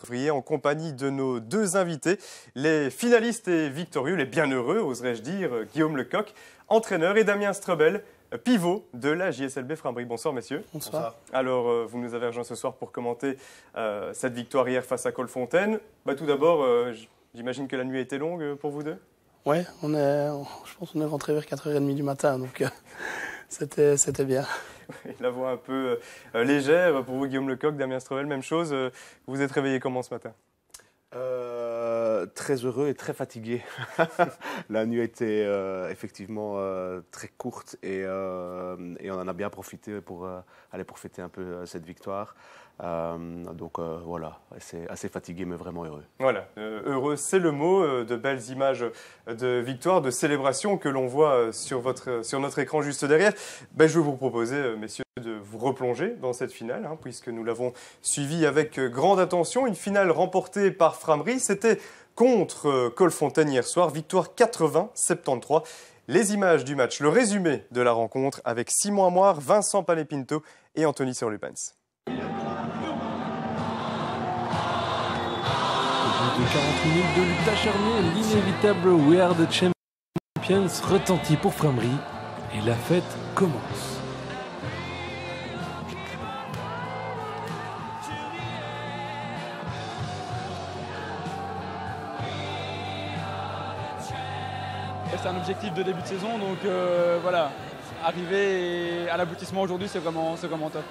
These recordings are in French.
février en compagnie de nos deux invités, les finalistes et victorieux, les bienheureux, oserais-je dire, Guillaume Lecoq, entraîneur, et Damien Strebel, pivot de la JSLB Framberie. Bonsoir messieurs. Bonsoir. Alors vous nous avez rejoints ce soir pour commenter cette victoire hier face à Colfontaine. Tout d'abord, j'imagine que la nuit a été longue pour vous deux. Ouais, je pense qu'on est rentré vers 4h30 du matin, donc c'était bien. La voix un peu légère pour vous, Guillaume Lecoq, Damien Strebel, même chose. Vous êtes réveillé comment ce matin? Très heureux et très fatigué. La nuit a été effectivement très courte et on en a bien profité pour aller profiter un peu cette victoire. Donc voilà, assez fatigué mais vraiment heureux. Voilà, heureux c'est le mot, de belles images de victoire, de célébration que l'on voit sur notre écran juste derrière. Je vais vous proposer, messieurs, de vous replonger dans cette finale, puisque nous l'avons suivie avec grande attention. Une finale remportée par Framberie, c'était contre Colfontaine hier soir, victoire 80-73. Les images du match, le résumé de la rencontre avec Simon Amoir, Vincent Palais-Pinto et Anthony Serlupens. De 40 minutes de lutte acharnée, l'inévitable We Are the Champions retentit pour Framberie et la fête commence. C'est un objectif de début de saison, donc voilà, arriver à l'aboutissement aujourd'hui, c'est vraiment top.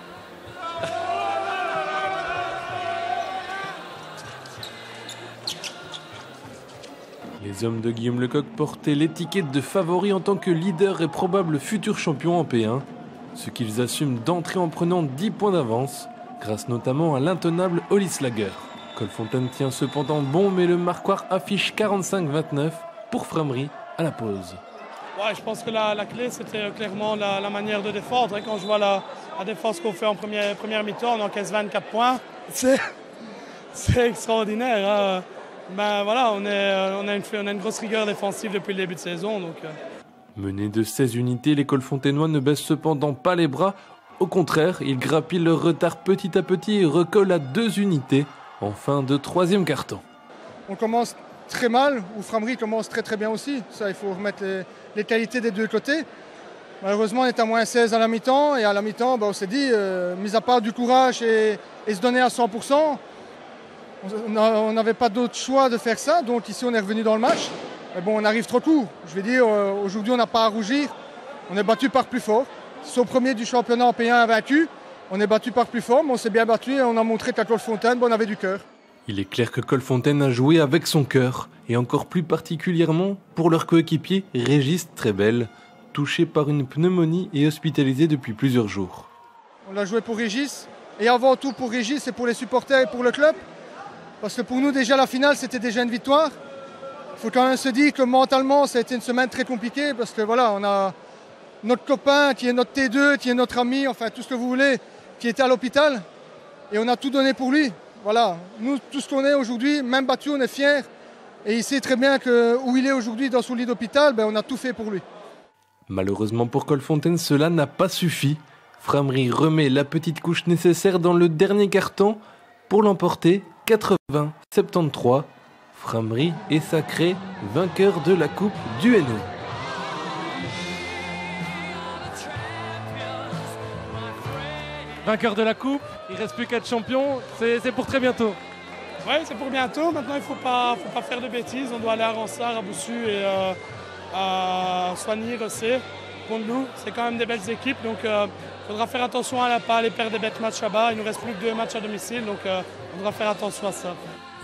Les hommes de Guillaume Lecoq portaient l'étiquette de favori en tant que leader et probable futur champion en P1, ce qu'ils assument d'entrée en prenant 10 points d'avance, grâce notamment à l'intenable Hollis Lager. Colfontaine tient cependant bon, mais le marquoir affiche 45-29 pour Framberie à la pause. Ouais, je pense que la clé, c'était clairement la manière de défendre. Quand je vois la défense qu'on fait en première mi-temps, on encaisse 24 points. C'est extraordinaire. Voilà, on a une grosse rigueur défensive depuis le début de saison. Menés de 16 unités, les Colfontainois ne baissent cependant pas les bras. Au contraire, ils grappillent leur retard petit à petit et recollent à 2 unités en fin de troisième quart-temps. On commence très mal, ou Framberie commence très très bien aussi. Ça, il faut remettre les qualités des deux côtés. Malheureusement, on est à moins 16 à la mi-temps, et à la mi-temps, on s'est dit, mis à part du courage et se donner à 100%, on n'avait pas d'autre choix de faire ça, donc ici on est revenu dans le match. Mais bon, on arrive trop court. Je vais dire, aujourd'hui on n'a pas à rougir. On est battu par plus fort. C'est au premier du championnat en P1 vaincu. On est battu par plus fort, mais on s'est bien battu et on a montré qu'à Colfontaine, on avait du cœur. Il est clair que Colfontaine a joué avec son cœur, et encore plus particulièrement pour leur coéquipier Régis Strebel, touché par une pneumonie et hospitalisé depuis plusieurs jours. On l'a joué pour Régis, et avant tout pour Régis et pour les supporters et pour le club. Parce que pour nous, déjà, la finale, c'était déjà une victoire. Il faut quand même se dire que mentalement, ça a été une semaine très compliquée. Parce que voilà, on a notre copain qui est notre T2, qui est notre ami, enfin tout ce que vous voulez, qui était à l'hôpital. Et on a tout donné pour lui. Voilà, nous, tout ce qu'on est aujourd'hui, même battu, on est fiers. Et il sait très bien que où il est aujourd'hui dans son lit d'hôpital, on a tout fait pour lui. Malheureusement pour Colfontaine, cela n'a pas suffi. Framberie remet la petite couche nécessaire dans le dernier quart-temps pour l'emporter 80-73. Framberie est sacré vainqueur de la Coupe du NE. Vainqueur de la Coupe, il ne reste plus qu'à être champion, c'est pour très bientôt. Oui, c'est pour bientôt. Maintenant, il ne faut pas faire de bêtises. On doit aller à Ransard, à Boussu et à Soigny, Rossé, Pont-de-Loup. C'est quand même des belles équipes, donc il faudra faire attention à ne pas aller perdre des bêtes matchs là-bas. Il nous reste plus que 2 matchs à domicile, donc on devra faire attention à ça.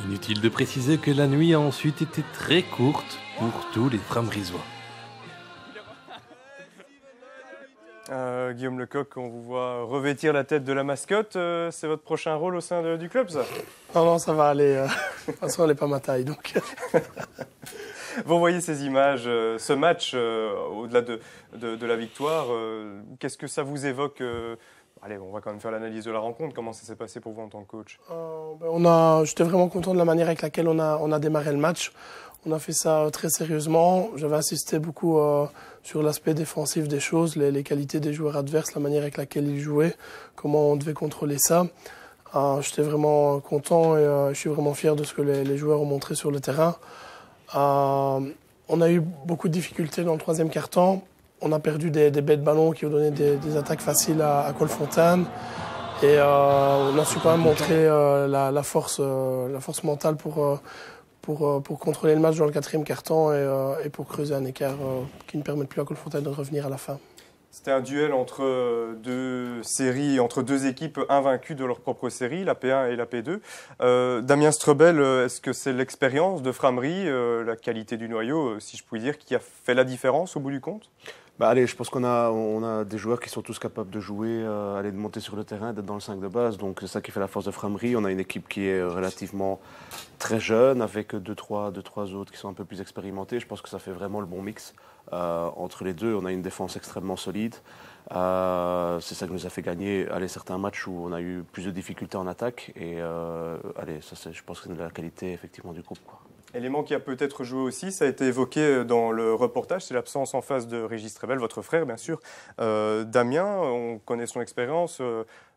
Inutile de préciser que la nuit a ensuite été très courte pour tous les Frambrisois. Guillaume Lecoq, on vous voit revêtir la tête de la mascotte. C'est votre prochain rôle au sein du club, ça? Non, ça va aller. De toute façon, elle n'est pas ma taille, donc... Vous voyez ces images, ce match, au-delà de la victoire, qu'est-ce que ça vous évoque? Allez, on va quand même faire l'analyse de la rencontre. Comment ça s'est passé pour vous en tant que coach? J'étais vraiment content de la manière avec laquelle on a démarré le match. On a fait ça très sérieusement. J'avais insisté beaucoup sur l'aspect défensif des choses, les qualités des joueurs adverses, la manière avec laquelle ils jouaient, comment on devait contrôler ça. J'étais vraiment content et je suis vraiment fier de ce que les joueurs ont montré sur le terrain. On a eu beaucoup de difficultés dans le troisième quart-temps. On a perdu des bêtes de ballon qui ont donné des attaques faciles à Colfontaine. Et on a su quand même montrer la force mentale pour contrôler le match dans le quatrième quart-temps et pour creuser un écart qui ne permet plus à Colfontaine de revenir à la fin. C'était un duel entre deux séries, entre deux équipes invaincues de leur propre série, la P1 et la P2. Damien Strebel, est-ce que c'est l'expérience de Framery, la qualité du noyau, si je puis dire, qui a fait la différence au bout du compte ? Allez, je pense qu'on a des joueurs qui sont tous capables de jouer, de monter sur le terrain, d'être dans le 5 de base. Donc c'est ça qui fait la force de Framery. On a une équipe qui est relativement très jeune, avec deux, trois autres qui sont un peu plus expérimentés. Je pense que ça fait vraiment le bon mix entre les deux. On a une défense extrêmement solide. C'est ça qui nous a fait gagner certains matchs où on a eu plus de difficultés en attaque. Et je pense que c'est de la qualité effectivement du groupe, quoi. Élément qui a peut-être joué aussi, ça a été évoqué dans le reportage, c'est l'absence en face de Régis Strebel, votre frère bien sûr. Damien, on connaît son expérience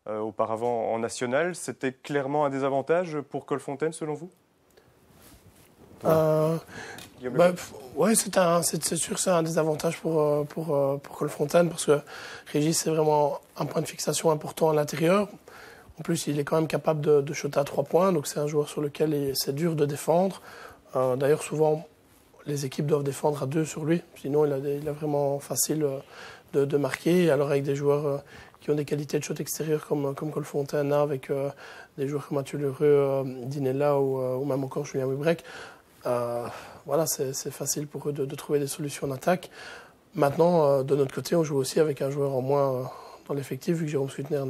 auparavant en national, c'était clairement un désavantage pour Colfontaine selon vous ? Oui, c'est sûr que c'est un désavantage pour Colfontaine parce que Régis c'est vraiment un point de fixation important à l'intérieur. En plus, il est quand même capable de shooter à 3 points, donc c'est un joueur sur lequel c'est dur de défendre. D'ailleurs, souvent, les équipes doivent défendre à 2 sur lui. Sinon, il a vraiment facile de marquer. Alors, avec des joueurs qui ont des qualités de shot extérieur comme Colfontaine, avec des joueurs comme Mathieu Lheureux, Dinella ou même encore Julien Wibrek, c'est facile pour eux de trouver des solutions en attaque. Maintenant, de notre côté, on joue aussi avec un joueur en moins dans l'effectif, vu que Jérôme Sweetner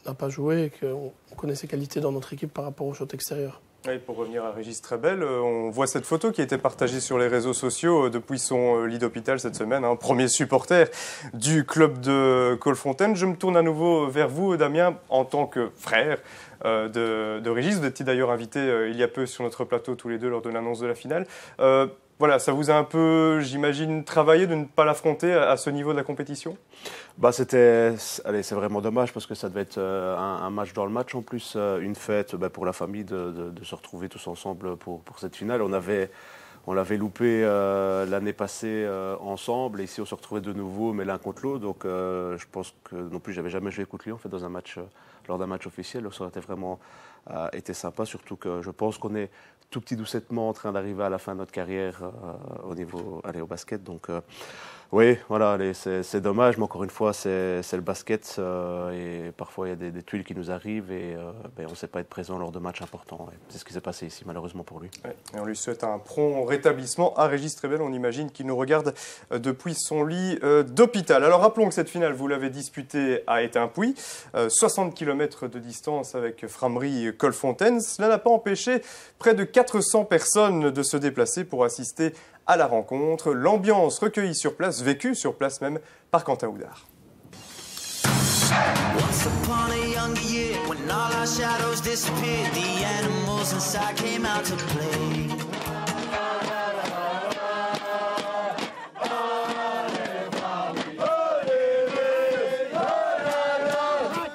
n'a pas joué et qu'on connaît ses qualités dans notre équipe par rapport au shot extérieur. Oui, pour revenir à Régis Strebel, on voit cette photo qui a été partagée sur les réseaux sociaux depuis son lit d'hôpital cette semaine, premier supporter du club de Colfontaine. Je me tourne à nouveau vers vous, Damien, en tant que frère de Régis. Vous étiez d'ailleurs invité il y a peu sur notre plateau tous les deux lors de l'annonce de la finale. Ça vous a un peu, j'imagine, travaillé de ne pas l'affronter à ce niveau de la compétition ? C'est vraiment dommage parce que ça devait être un match dans le match en plus, une fête pour la famille de se retrouver tous ensemble pour cette finale. On l'avait loupé l'année passée ensemble et ici on se retrouvait de nouveau mais l'un contre l'autre. Donc je pense que non plus j'avais jamais joué contre lui en fait dans un match lors d'un match officiel. Donc ça aurait été vraiment été sympa, surtout que je pense qu'on est tout petit doucettement en train d'arriver à la fin de notre carrière au basket. Donc oui, voilà, c'est dommage, mais encore une fois, c'est le basket et parfois il y a des tuiles qui nous arrivent et on ne sait pas être présent lors de matchs importants. C'est ce qui s'est passé ici, malheureusement pour lui. Ouais, et on lui souhaite un prompt rétablissement à Régis Strebel. On imagine qu'il nous regarde depuis son lit d'hôpital. Alors rappelons que cette finale, vous l'avez disputée à Étain-Puy, 60 km de distance avec Framery-Colfontaine. Cela n'a pas empêché près de 400 personnes de se déplacer pour assister à la rencontre. L'ambiance recueillie sur place, vécue sur place même par Quentin Houdard.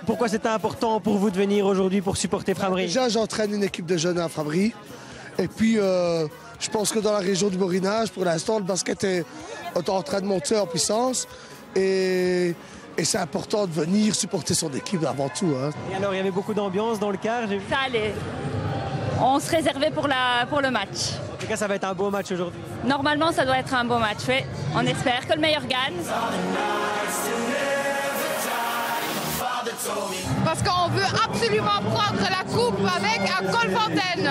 Pourquoi c'était important pour vous de venir aujourd'hui pour supporter Framery ? Déjà, j'entraîne une équipe de jeunes à Framery. Et puis, je pense que dans la région du Borinage, pour l'instant, le basket est en train de monter en puissance. Et c'est important de venir supporter son équipe avant tout. Hein. Et alors, il y avait beaucoup d'ambiance dans le quart. Ça allait. On se réservait pour le match. En tout cas, ça va être un beau match aujourd'hui. Normalement, ça doit être un beau match. Oui. On espère que le meilleur gagne. Parce qu'on veut absolument prendre la coupe avec un Colfontaine.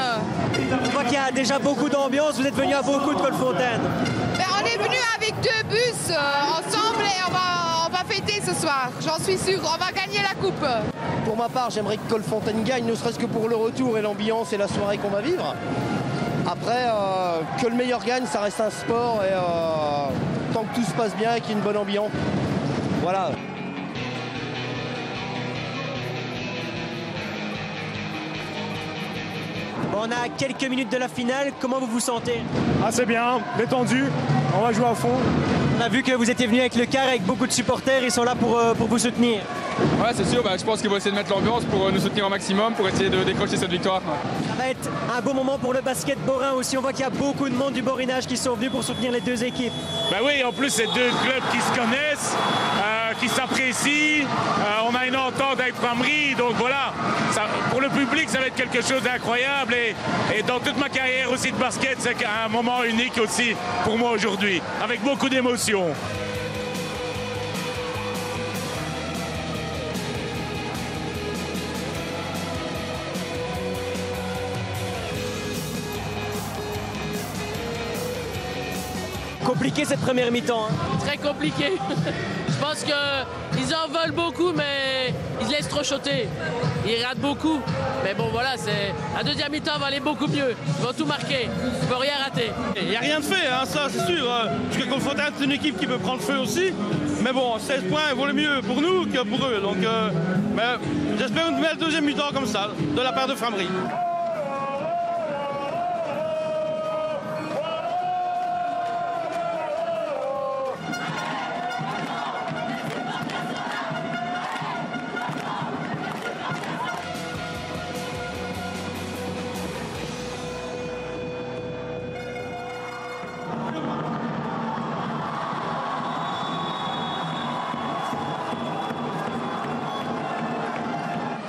On voit qu'il y a déjà beaucoup d'ambiance, vous êtes venu à beaucoup de Colfontaine. On est venu avec 2 bus ensemble et on va fêter ce soir. J'en suis sûre, on va gagner la coupe. Pour ma part, j'aimerais que Colfontaine gagne, ne serait-ce que pour le retour et l'ambiance et la soirée qu'on va vivre. Après, que le meilleur gagne, ça reste un sport et tant que tout se passe bien et qu'il y ait une bonne ambiance. Voilà. On a quelques minutes de la finale, comment vous vous sentez ? C'est bien, détendu, on va jouer à fond. On a vu que vous étiez venu avec le quart, avec beaucoup de supporters, ils sont là pour vous soutenir. Ouais, c'est sûr, je pense qu'ils vont essayer de mettre l'ambiance pour nous soutenir au maximum, pour essayer de décrocher cette victoire. Ça va être un beau moment pour le basket borin aussi. On voit qu'il y a beaucoup de monde du Borinage qui sont venus pour soutenir les deux équipes. Oui, en plus, c'est deux clubs qui se connaissent, qui s'apprécient. On a une entente avec Framery, donc voilà. Pour le public, ça va être quelque chose d'incroyable. Et dans toute ma carrière aussi de basket, c'est un moment unique aussi pour moi aujourd'hui, avec beaucoup d'émotions. Compliqué cette première mi-temps. Très compliqué. Je pense qu'ils en veulent beaucoup, mais ils laissent trop shotter. Ils ratent beaucoup. Mais bon, voilà, la deuxième mi-temps va aller beaucoup mieux. Ils vont tout marquer. Ils ne vont rien rater. Il n'y a rien de fait, ça c'est sûr. Parce que Colfontaine, c'est une équipe qui peut prendre feu aussi. Mais bon, 16 points vaut le mieux pour nous que pour eux. Donc, j'espère une belle deuxième mi-temps comme ça, de la part de Framery.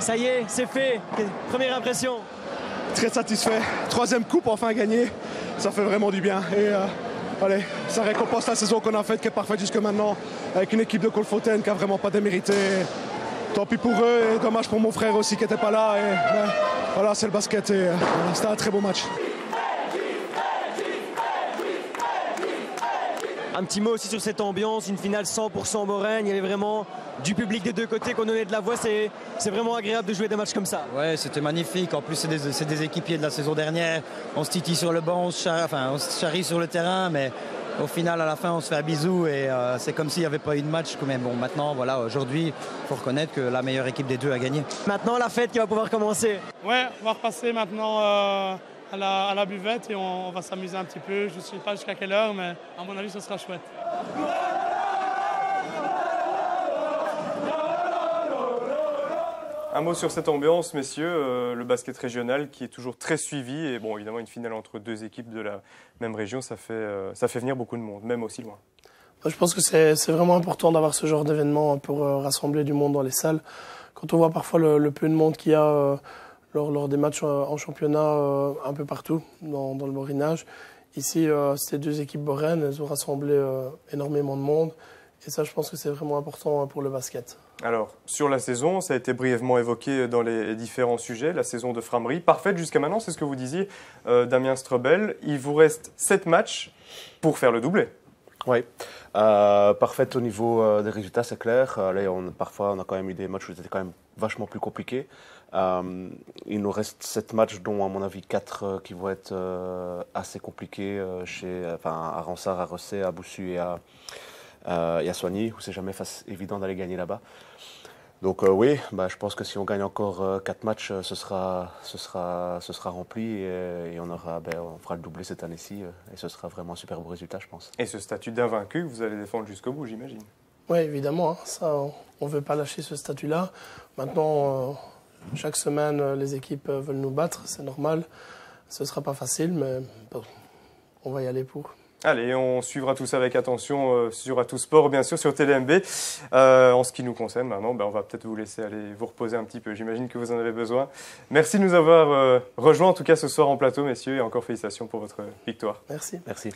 Ça y est, c'est fait. Première impression. Très satisfait. Troisième coupe enfin gagnée. Ça fait vraiment du bien. Et allez, ça récompense la saison qu'on a faite, qui est parfaite jusque maintenant, avec une équipe de Colfontaine qui a vraiment pas démérité. Tant pis pour eux et dommage pour mon frère aussi qui n'était pas là. Et voilà, c'est le basket et c'était un très beau match. Un petit mot aussi sur cette ambiance, une finale 100% Borin. Il y avait vraiment du public des deux côtés qu'on donnait de la voix. C'est vraiment agréable de jouer des matchs comme ça. Ouais, c'était magnifique. En plus, c'est des équipiers de la saison dernière. On se titille sur le banc, on se charrie sur le terrain, mais au final, à la fin, on se fait un bisou et c'est comme s'il n'y avait pas eu de match. Mais bon, maintenant, voilà, aujourd'hui, il faut reconnaître que la meilleure équipe des deux a gagné. Maintenant, la fête qui va pouvoir commencer. Ouais, on va repasser maintenant à la buvette et on va s'amuser un petit peu. Je ne sais pas jusqu'à quelle heure, mais à mon avis, ce sera chouette. Un mot sur cette ambiance, messieurs, le basket régional qui est toujours très suivi et bon, évidemment, une finale entre deux équipes de la même région, ça fait venir beaucoup de monde, même aussi loin. Je pense que c'est vraiment important d'avoir ce genre d'événement pour rassembler du monde dans les salles. Quand on voit parfois le peu de monde qu'il y a lors des matchs en championnat un peu partout dans le Borinage, ici, ces deux équipes boraines, elles ont rassemblé énormément de monde. Et ça, je pense que c'est vraiment important pour le basket. Alors, sur la saison, ça a été brièvement évoqué dans les différents sujets, la saison de Framery. Parfaite jusqu'à maintenant, c'est ce que vous disiez, Damien Strobel. Il vous reste 7 matchs pour faire le doublé. Oui, parfaite au niveau des résultats, c'est clair. Parfois, on a quand même eu des matchs où c'était quand même vachement plus compliqué. Il nous reste 7 matchs, dont à mon avis 4 qui vont être assez compliqués à Ransard, à Rosset, à Boussu et à Soigny, où c'est jamais évident d'aller gagner là-bas. Donc oui, je pense que si on gagne encore 4 matchs, ce sera rempli et on fera le doublé cette année-ci et ce sera vraiment un super beau résultat, je pense. Et ce statut d'invaincu, vous allez défendre jusqu'au bout, j'imagine. Oui, évidemment. Ça, on ne veut pas lâcher ce statut-là. Maintenant, chaque semaine, les équipes veulent nous battre, c'est normal. Ce ne sera pas facile, mais bon, on va y aller pour. Allez, on suivra tout ça avec attention sur Atout Sport, bien sûr, sur TDMB. En ce qui nous concerne, maintenant, on va peut-être vous laisser aller vous reposer un petit peu. J'imagine que vous en avez besoin. Merci de nous avoir rejoints, en tout cas ce soir en plateau, messieurs, et encore félicitations pour votre victoire. Merci. Merci.